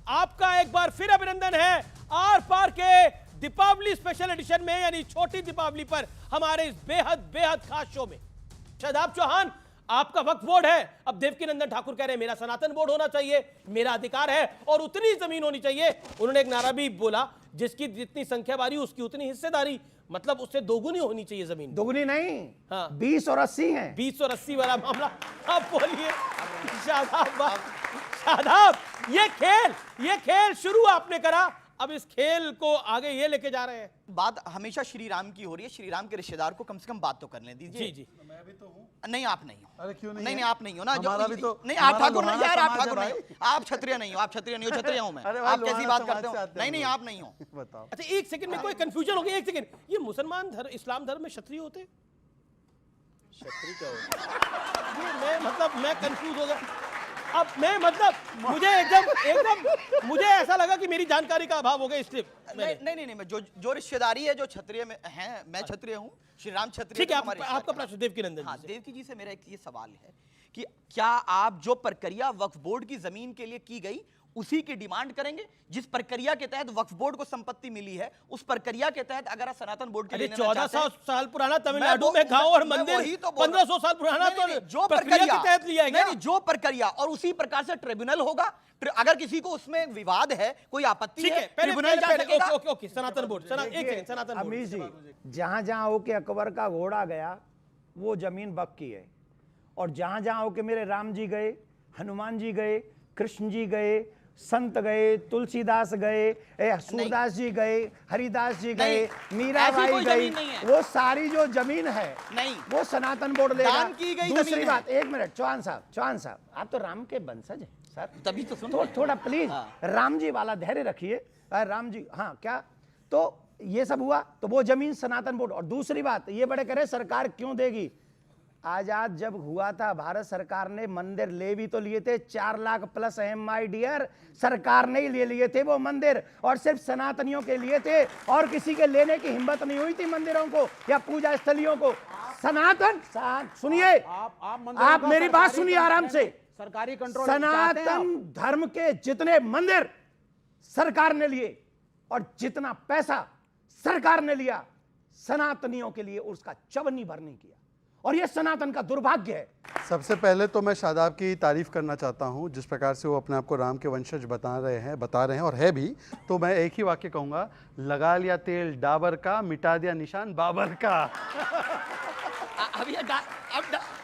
आपका एक बार फिर अभिनंदन है आर पार के दीपावली स्पेशल एडिशन में, यानी छोटी दीपावली पर हमारे इस बेहद बेहद खास शो में। शादाब चौहान, आपका वक्फ बोर्ड है, अब देवकीनंदन ठाकुर कह रहे हैं मेरा सनातन बोर्ड होना चाहिए, मेरा अधिकार है और उतनी जमीन होनी चाहिए। उन्होंने एक नारा भी बोला, जिसकी जितनी संख्या बारी उसकी उतनी हिस्सेदारी, मतलब उससे दोगुनी होनी चाहिए जमीन। दोगुनी नहीं, हाँ 20 और 80 है। 20 और 80 वाला मामला। आप बोलिए शादाब, शादाब, ये खेल शुरू आपने करा, अब इस खेल को आगे ये लेके जा रहे हैं। बात हमेशा श्री राम की हो रही है, श्री राम के रिश्तेदार को कम से कम बात तो करने दीजिए। जी जी, मैं भी तो हूँ। नहीं आप नहीं हो। अरे क्यों नहीं? नहीं आप नहीं हो ना। हमारा भी तो नहीं आप ठाकुर नहीं हमारा यार, आप समाज है ठाकुर नहीं हो, भाई। आप क्षत्रिय नहीं हो, आप क्षत्रिय नहीं हो, क्षत्रिय हूं मैं। अरे भाई, आप कैसी लोहाना बात समाज करते से हो? आते हैं नहीं हम आप लोग। नहीं हो। बताओ। अच्छा एक सेकंड में कोई कंफ्यूजन हो गया, एक सेकंड, ये मुसलमान धर्म इस्लाम धर्म में क्षत्रिय होते हैं? क्षत्रिय क्या होता मैं कंफ्यूज हो गया। अब मैं मतलब मुझे एकदम मुझे ऐसा लगा कि मेरी जानकारी का अभाव हो गया, इसलिए नहीं मैं जो रिश्तेदारी है जो क्षत्रिय में है, मैं क्षत्रिय हूँ, श्री राम क्षत्रिय। ठीक है, आपका प्रश्न देवकीनंदन हाँ, जी से। देवकी जी से मेरा एक ये सवाल है कि क्या आप जो प्रक्रिया वक्फ बोर्ड की जमीन के लिए की गई उसी की डिमांड करेंगे? जिस प्रक्रिया के तहत वक्फ बोर्ड को संपत्ति मिली है, उस प्रक्रिया के तहत अगर सनातन बोर्ड के लिए 1400 साल पुराना तमिलनाडु में गांव और मंदिर 1500 साल पुराना, तो जो प्रक्रिया के तहत लिया है क्या? नहीं, जो प्रक्रिया, और उसी प्रकार से ट्रिब्यूनल होगा। अगर किसी को उसमें विवाद है, कोई आपत्ति है, ट्रिब्यूनल जा सकेगा। ओके, सनातन बोर्ड, एक सेकंड, सनातन बोर्ड। अमीर जी, जहां जहां होके अकबर का घोड़ा गया वो जमीन वक्फ की है, और जहां जहां होके मेरे राम जी गए, हनुमान जी गए, कृष्ण जी गए, संत गए, तुलसीदास गए, सूरदास जी गए, हरिदास जी गए, मीराबाई गई, वो सारी जो जमीन है नहीं, वो सनातन बोर्ड लेगा। दान की गई दूसरी बात, एक मिनट, चौहान साहब आप तो राम के वंशज हैं सर, तभी तो सुन थोड़ा प्लीज राम जी वाला धैर्य रखिए। राम जी, हाँ क्या, तो ये सब हुआ, तो वो जमीन सनातन बोर्ड। और दूसरी बात, ये बड़े करे सरकार क्यों देगी? आजाद जब हुआ था भारत सरकार ने मंदिर ले भी तो लिए थे, 4 लाख प्लस है माय डियर, सरकार ने ही ले लिए थे वो मंदिर, और सिर्फ सनातनियों के लिए थे, और किसी के लेने की हिम्मत नहीं हुई थी मंदिरों को या पूजा स्थलियों को। सनातन, सुनिए, आप मेरी बात सुनिए आराम से। सरकारी कंट्रोल, सनातन धर्म के जितने मंदिर सरकार ने लिए और जितना पैसा सरकार ने लिया, सनातनियों के लिए उसका चवन्नी भर नहीं किया, और यह सनातन का दुर्भाग्य है। सबसे पहले तो मैं शादाब की तारीफ करना चाहता हूं, जिस प्रकार से वो अपने आप को राम के वंशज बता रहे हैं और है भी। तो मैं एक ही वाक्य कहूंगा, लगा लिया तेल डाबर का, मिटा दिया निशान बाबर का।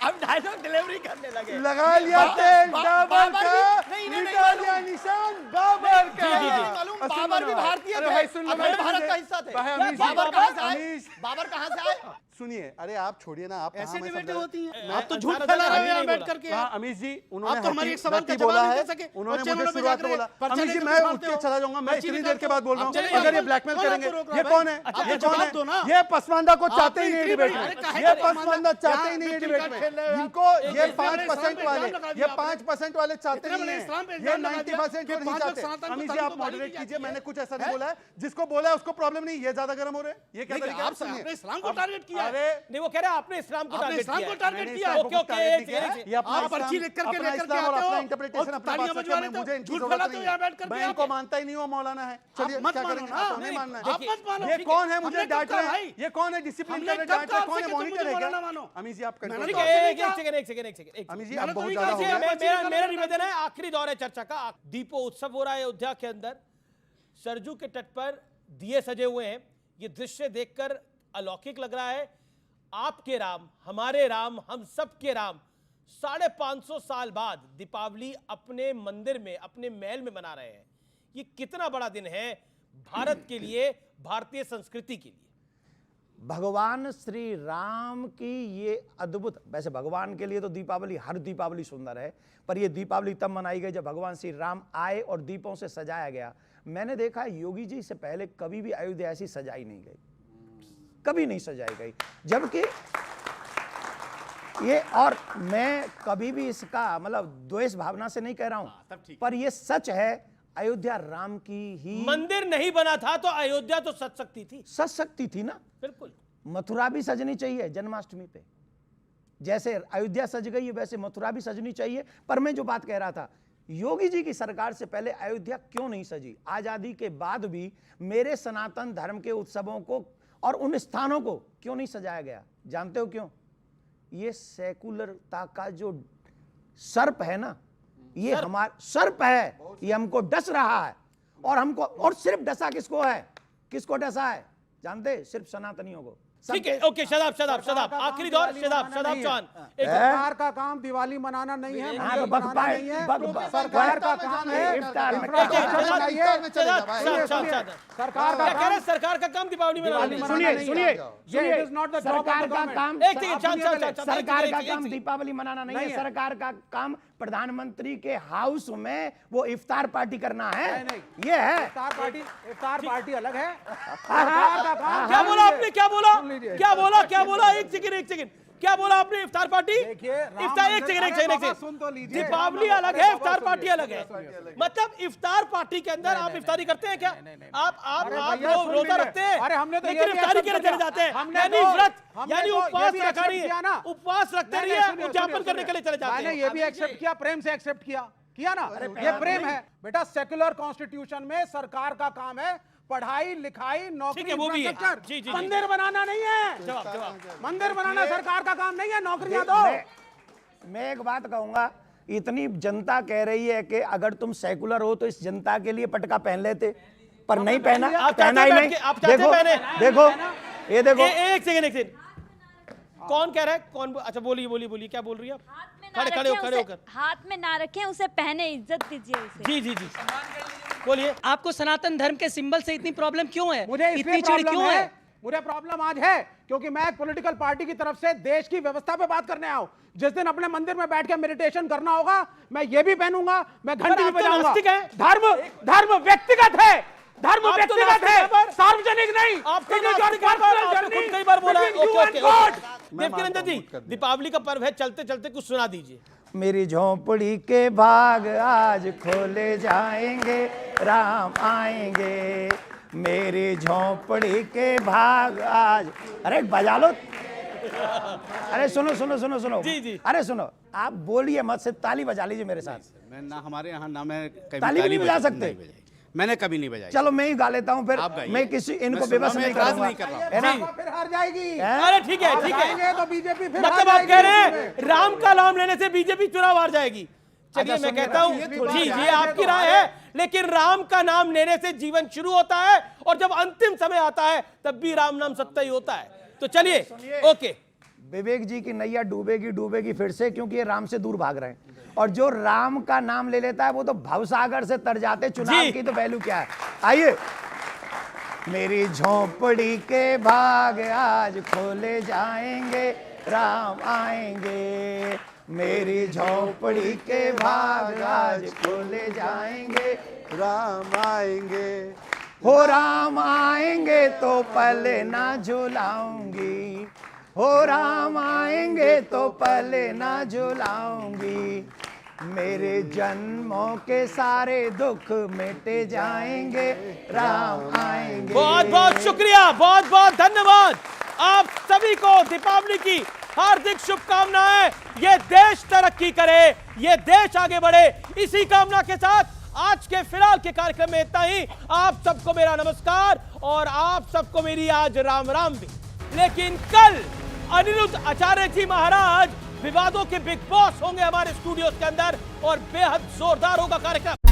अब डायलॉग डिलीवरी करने लगे। लगा लिया तेल डाबर का, मिटा दिया निशान बाबर का। बाबर भी भारतीय थे, अखंड भारत का हिस्सा थे। बाबर कहां से आए? सुनिए, अरे आप छोड़िए ना, आप ऐसे डिबेटें होती हैं। मैं आप तो अच्छा झूठ नजर फैला रहे हो नहीं यहाँ बोला। बैठ करके। हाँ अमीश जी, उन्होंने आप तो हमारे एक सवाल का गति जवाब बोला नहीं है, दे सके। उन्होंने और मुझे चैनलों पे शुरुआत जाकर में बोला। पर्चे अमीश जी, लेकर मैं दिखाते उठ के हो। चला जाऊंगा, मैं पर्ची इतनी निकाल देर के बाद बोल रहा हूँ। अब चलिए, अगर ये ब्लैकमेल कौन करेंगे, आपको रोक रहा ये है कौन है? भाई? ये कौन जवाब दो ना। है? ये पसमानदा को चाहते ही आपने नहीं इतनी डिबेट बड़ी- में, अरे काहे ये का पसमानदा चाहते ही यहाँ नहीं पे डिबेट क्रिकेट में। खेल रहे हो आप। इनको ये इतने बड़े 5% इस्लाम पे वाले, इल्जाम लगा ये दिया आपने। 5% वाले चाहते इतने नहीं बड़े है, इस्लाम पे ये इल्जाम लगा दिया 90% कि को नहीं 5 चाहते। सनातन को अमीश जी, धर्म आप को गाली मॉडरेट दी कीजिए, जाती मैंने है। कुछ ऐसा नहीं बोला है। जिसको बोला है उसको प्रॉब्लम नहीं, ये ज्यादा गर्म हो रहे हैं। ये क्या तरीका है? आप सुनिए, आपने इस्लाम को टारगेट किया है। अरे नहीं, वो कह रहे हैं आपने इस्लाम को आपने टारगेट इस्लाम किया को है। टारगेट मैंने किया इस्लाम है। को ओके, टारगेट एक नहीं किया है। सेकंड। ये अपना आप पर्ची इस्लाम- लिख करके अपना लेकर के इस्लाम और आते हो, अपना इंटरप्रिटेशन और अपना तालियां बात बजवा करके लेते हो। मुझे इनकी झूठ जरूरत फैलाते हो नहीं यहाँ बैठ है। करके मैं आप। इनको मानता ही नहीं हूँ, मौलाना है। चलिए, मत क्या मानो करेंगे? ना। आपको नहीं मानना है। आप मत मानो। ये कौन है? मुझे हमने डांट कब रहे कहा हैं। भाई? ये कौन है? डिसिप्लिन हमने कर रहे कब डांट कहा रहे, कौन है? आपसे कि तुम मॉनिटर मुझे है मौलाना क्या? मानो? अमीश जी, आप मैंने कंट्रोल नहीं करो। कहा। एक सेकंड। अमीश जी, मैंने आप तो बहुत नहीं ज्यादा कहा हो कि गया। मैं- मेरा निवेदन है, आखिरी दौर है चर्चा का। दीपो उत्सव हो रहा है अयोध्या के अंदर, सरजू के तट पर दिए सजे हुए हैं। ये दृश्य देखकर अलौकिक लग रहा है। आपके राम, हमारे राम, हम सब के राम 550 साल बाद दीपावली अपने मंदिर में, अपने महल में मना रहे हैं। ये कितना बड़ा दिन है भारत के लिए, भारतीय संस्कृति के लिए। भगवान श्री राम की ये अद्भुत, वैसे भगवान के लिए तो दीपावली, हर दीपावली सुंदर है, पर ये दीपावली तब मनाई गई जब भगवान श्री राम आए और दीपों से सजाया गया। मैंने देखा योगी जी से पहले कभी भी अयोध्या ऐसी सजाई नहीं गई, कभी नहीं सजाई गई। जबकि ये, और मैं कभी भी इसका मतलब द्वेष भावना से नहीं कह रहा हूं, पर ये सच है, अयोध्या राम की ही मंदिर नहीं बना था तो अयोध्या तो सज सकती थी। सज सकती थी ना। बिल्कुल। मथुरा भी सजनी चाहिए जन्माष्टमी पे, जैसे अयोध्या सज गई है वैसे मथुरा भी सजनी चाहिए। पर मैं जो बात कह रहा था, योगी जी की सरकार से पहले अयोध्या क्यों नहीं सजी? आजादी के बाद भी मेरे सनातन धर्म के उत्सवों को और उन स्थानों को क्यों नहीं सजाया गया? जानते हो क्यों? ये सेकुलरता का जो सर्प है ना, ये हमारा सर्प है, ये हमको डस रहा है। और हमको, और सिर्फ डसा किसको है? किसको डसा है जानते? सिर्फ सनातनियों को। ठीक है, ओके, शदाब आखिरी दौर, शदाब चौहान। सरकार का काम दिवाली मनाना नहीं है, हाँ, मंदिर बक बनाना पाए, नहीं है। बक- सरकार का काम है इफ्तार में इंफ्रास्ट्रक्चर शदाब, बनाइए। सरकार का क्या कह रहे काम हैं? सरकार का काम दीपावली मनाना नहीं है। सुनिए, ये it is not the job of the सरकार का government। काम, एक सेकंड, शांत, सरकार का एक काम सेकंड। दीपावली मनाना नहीं नहीं है। है। सरकार का काम प्रधानमंत्री के हाउस में वो इफ्तार पार्टी करना है। नहीं, ये है। इफ्तार पार्टी अलग है। हाँ, सरकार का काम क्या बोला आपने? क्या बोला? सुन लीजिए। क्या बोला? एक सेकंड, क्या बोला आपने? इफ्तार पार्टी, देखिए, राम इफ्तार, एक मंदिर- सेकंड, अरे बाबा, सुन तो लीजिए। दीपावली राम अलग मंदिर- है, अरे इफ्तार बाबा, पार्टी सुनिए। अलग है। मतलब इफ्तार पार्टी के अंदर आप इफ्तारी करते हैं क्या? आप अरे भैया, सुन रोजा लीजिए। रखते हैं, अरे हमने तो लेकिन ये भी इफ्तारी accept के लिए किया। चले जाते हैं, हमने यानी तो- व्रत, हमने यानी तो ये उपवास भी रखा accept नहीं किया ना। है, उपवास रखते नहीं, रहिए, सुनिए, उद्यापन सुनिए, करने के लिए चले जाते मैंने हैं। ये भी एक्सेप्ट किया, प्रेम से एक्सेप्ट किया ना। ये प्रेम है बेटा। सेक्युलर कॉन्स्टिट्यूशन में सरकार का काम है पढ़ाई लिखाई नौकरी ठीक है, वो भी है। इंफ्रास्ट्रक्चर। जी, जी, जी। मंदिर बनाना नहीं है। जवाब। मंदिर बनाना सरकार का काम नहीं है, नौकरियां दो। मैं एक बात कहूंगा, इतनी जनता कह रही है कि अगर तुम सेकुलर हो तो इस जनता के लिए पटका पहन लेते, पर नहीं पहना। आप पहना ही चाहते नहीं। बैठ के- आप चाहते देखो, पहने? देखो, ये देखो। एक सेकंड, कौन कह रहा है? कौन? अच्छा, बोलिए, क्या बोल रही है आप? खड़े होकर। हाथ में ना रखें, उसे पहने, इज्जत दीजिए उसे। जी, बोलिए। आपको सनातन धर्म के सिंबल से इतनी प्रॉब्लम क्यों है? मुझे इतनी चिढ़ क्यों है? मुझे प्रॉब्लम आज है क्योंकि मैं एक पॉलिटिकल पार्टी की तरफ से देश की व्यवस्था पे बात करने आया हूं। जिस दिन अपने मंदिर में बैठ के मेडिटेशन करना होगा, मैं ये भी पहनूंगा, मैं घंटी भी आप तो बजाऊंगा। नास्तिक हैं। धर्म व्यक्तिगत है, धर्म आप तो व्यक्तिगत नास्तिक है, हैं, पर- सार्वजनिक नहीं। आप तो It is your नास्तिक हैं, पर personal आपने journey खुद कई बार बोला है। between you okay, and God। Devkinandan ji, Deepavali का पर्व है, चलते चलते कुछ सुना दीजिए। मेरी झोंपड़ी के भाग आज खोले जाएंगे, राम आएंगे। मेरी झोंपड़ी के भाग आज, अरे बजा लो। अरे सुनो। जी। अरे सुनो, आप बोलिए मत, सिर्फ ताली बजा लीजिए मेरे साथ। मैं ना, हमारे यहाँ ना मैं कभी ताली भी नहीं बजा सकते? नहीं बजाई। मैंने कभी नहीं बजाई। चलो मैं ही गा लेता हूँ फिर। आप गाइए। मैं किसी इनको मैं बेबस सुन रहा हूं, नहीं मैं एतराज करूंगा, नहीं कर रहा हूं। है ना? भाजपा फिर हार जाएगी। अरे ठीक है, आप जाएंगे तो बीजेपी फिर हार मतलब आप जाएगी कह रहे इसमें। हैं राम का नाम लेने से बीजेपी चुनाव हार जाएगी? चलिए, मैं सुनिए, कहता हूं, ये थोड़ी जी, राय ये है, आपकी तो राय है, लेकिन राम का नाम लेने से जीवन शुरू होता है, और जब अंतिम समय आता है तब भी राम नाम सत्य ही होता है। तो चलिए, ओके। विवेक जी की नैया डूबेगी फिर से, क्योंकि ये राम से दूर भाग रहे हैं। और जो राम का नाम ले लेता है वो तो भवसागर से तर जाते। चुनाव जी। की तो वैल्यू क्या है? आइए। मेरी झोंपड़ी के भाग आज खोले जाएंगे, राम आएंगे। मेरी झोंपड़ी के भाग आज खोले जाएंगे, राम आएंगे। हो राम आएंगे तो पले ना झुलाऊंगी, हो राम आएंगे तो पले ना झुलाऊंगी। मेरे जन्मों के सारे दुख मिटे जाएंगे, राम आएंगे। बहुत बहुत शुक्रिया, बहुत बहुत धन्यवाद। आप सभी को दीपावली की हार्दिक शुभकामनाएं। ये देश तरक्की करे, ये देश आगे बढ़े, इसी कामना के साथ आज के फिलहाल के कार्यक्रम में इतना ही। आप सबको मेरा नमस्कार, और आप सबको मेरी आज राम राम भी। लेकिन कल अनिरुद्ध आचार्य जी महाराज विवादों के बिग बॉस होंगे हमारे स्टूडियो के अंदर, और बेहद जोरदार होगा कार्यक्रम।